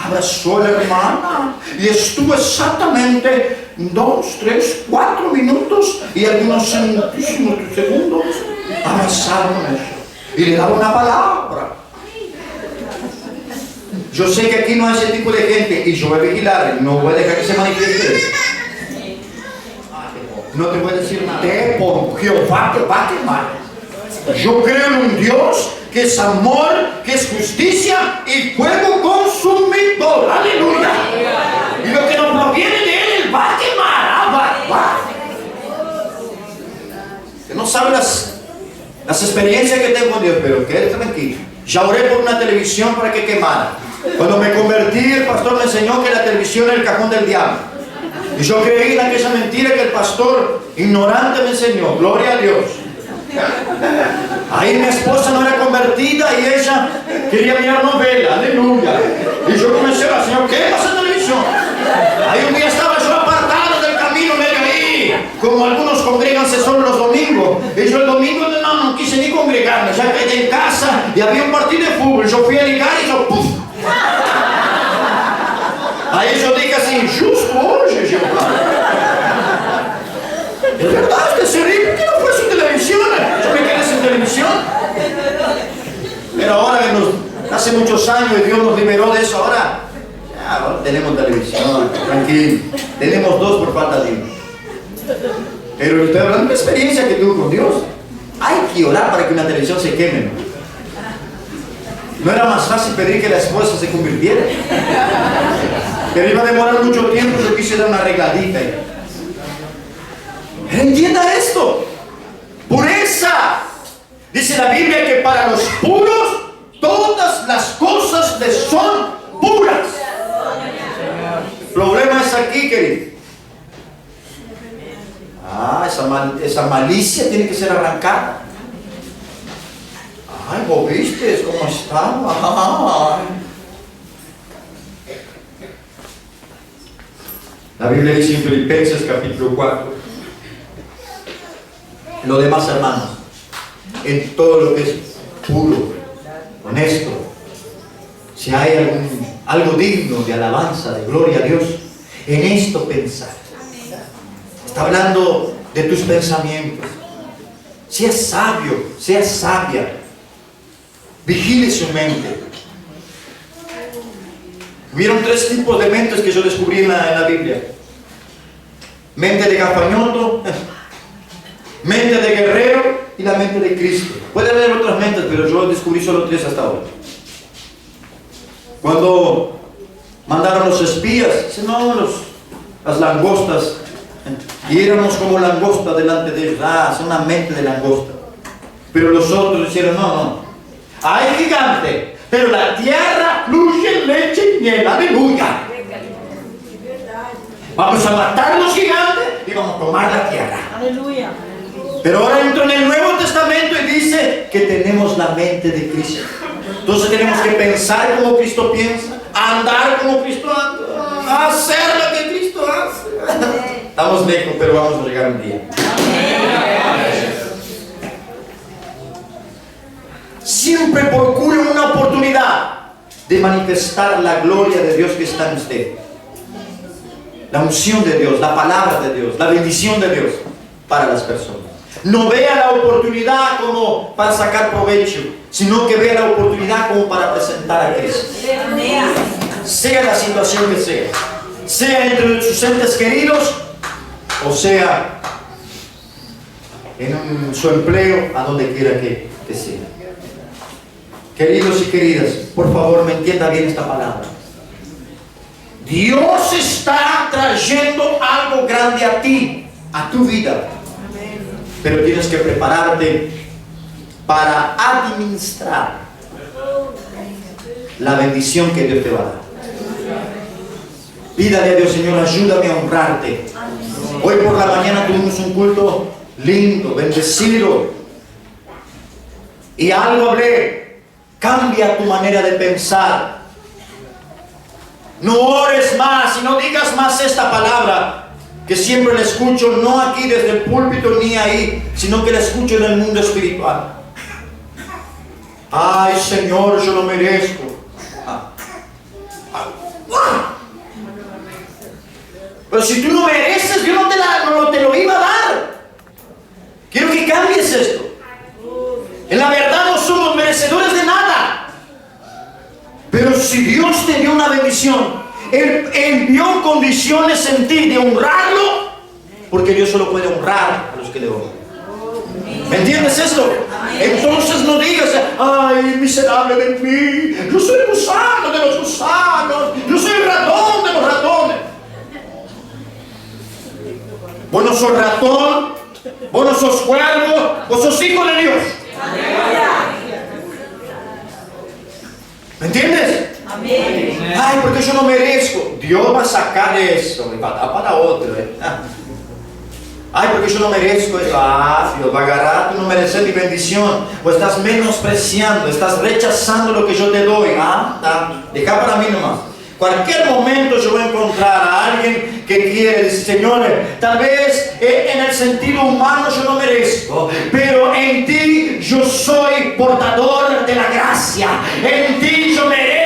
abrazó a la hermana y estuvo exactamente 2, 3, 4 minutos y algunos centísimos segundos abrazaron eso y le daban una palabra? Yo sé que aquí no hay ese tipo de gente y yo voy a vigilar, no voy a dejar que se manifieste. No te voy a decir nada. Por Jehová te va a quemar. Yo creo en un Dios que es amor, que es justicia y fuego consumidor. ¡Aleluya! Y lo que no proviene de Él va a quemar. Va. Usted no sabe las experiencias que tengo con Dios, pero quédate tranquilo. Ya oré por una televisión para que quemara. Cuando me convertí, el pastor me enseñó que la televisión era el cajón del diablo. Y yo creí en aquella mentira que el pastor ignorante me enseñó. Gloria a Dios. Ahí mi esposa no era convertida y ella quería mirar novela, aleluya. Y yo comencé a decir, Señor, ¿qué pasa en televisión? Ahí un día estaba yo apartado del camino, medio ahí, como algunos congreganse solo los domingos. Y yo el domingo no quise ni congregarme, ya quedé en casa y había un partido de fútbol. Yo fui a ligar y yo, ¡puf! Ahí yo dije así, justo hoy, es verdad, usted se ríe, ¿por qué no fue sin televisión? Yo me quedé sin televisión. Pero ahora que hace muchos años y Dios nos liberó de eso, ahora tenemos televisión, tranquilo. Tenemos 2 por falta de Dios. Pero estoy hablando de una experiencia que tuve con Dios. Hay que orar para que una televisión se queme. ¿No era más fácil pedir que la esposa se convirtiera? Pero iba a demorar mucho tiempo, yo quise dar una arregladita. Entienda esto. Pureza. Dice la Biblia que para los puros todas las cosas les son puras. El problema es aquí, querido. Esa malicia tiene que ser arrancada. Ay, ¿vos viste cómo estaba? La Biblia dice en Filipenses capítulo 4. Lo demás, hermanos, en todo lo que es puro, honesto, si hay algo digno de alabanza, de gloria a Dios, en esto pensar. Está hablando de tus pensamientos. Sea sabio, sea sabia. Vigile su mente. Hubieron 3 tipos de mentes que yo descubrí en la Biblia. Mente de gafanhoto, mente de guerrero y la mente de Cristo. Puede haber otras mentes, pero yo descubrí solo 3 hasta ahora. Cuando mandaron los espías, no, las langostas, y éramos como langosta delante de ellos. Es una mente de langosta. Pero los otros dijeron, no, hay gigante, pero la tierra fluye leche y miel, aleluya. Vamos a matar a los gigantes y vamos a tomar la tierra. Aleluya. Pero ahora entra en el Nuevo Testamento y dice que tenemos la mente de Cristo. Entonces tenemos que pensar como Cristo piensa, andar como Cristo anda, hacer lo que Cristo hace. Estamos lejos, pero vamos a llegar un día. Siempre procure una oportunidad de manifestar la gloria de Dios que está en usted. La unción de Dios, la palabra de Dios, la bendición de Dios para las personas. No vea la oportunidad como para sacar provecho, sino que vea la oportunidad como para presentar a Cristo. Sea la situación que sea, sea entre sus entes queridos o sea en su empleo, a donde quiera que sea. Queridos y queridas, por favor me entienda bien esta palabra. Dios está trayendo algo grande a ti, a tu vida. Pero tienes que prepararte para administrar la bendición que Dios te va a dar. Pídale a Dios, Señor, ayúdame a honrarte. Hoy por la mañana tuvimos un culto lindo, bendecido. Y algo hablé. Cambia tu manera de pensar. No ores más y no digas más esta palabra que siempre la escucho, no aquí desde el púlpito ni ahí, sino que la escucho en el mundo espiritual. Ay, Señor, yo lo merezco. Pero si tú no mereces, yo no te lo iba a dar. Quiero que cambies esto. En la verdad no somos merecedores de nada. Pero si Dios te dio una bendición, Él envió condiciones en ti de honrarlo, porque Dios solo puede honrar a los que le honran. ¿Me entiendes esto? Entonces no digas, ay, miserable de mí, yo soy el gusano de los gusanos, yo soy el ratón de los ratones. Vos no sos ratón, vos no sos cuervo, vos sos hijo de Dios. ¿Me entiendes? Amén. Ay, porque yo no merezco. Dios va a sacar eso y va a dar para otro. Ay, porque yo no merezco eso. Dios va a agarrar, tú no mereces mi bendición. O estás menospreciando, estás rechazando lo que yo te doy. Deja para mí nomás. Cualquier momento yo voy a encontrar a alguien que quiere decir, señores, tal vez en el sentido humano yo no merezco, pero en ti yo soy portador de la gracia. En ti yo merezco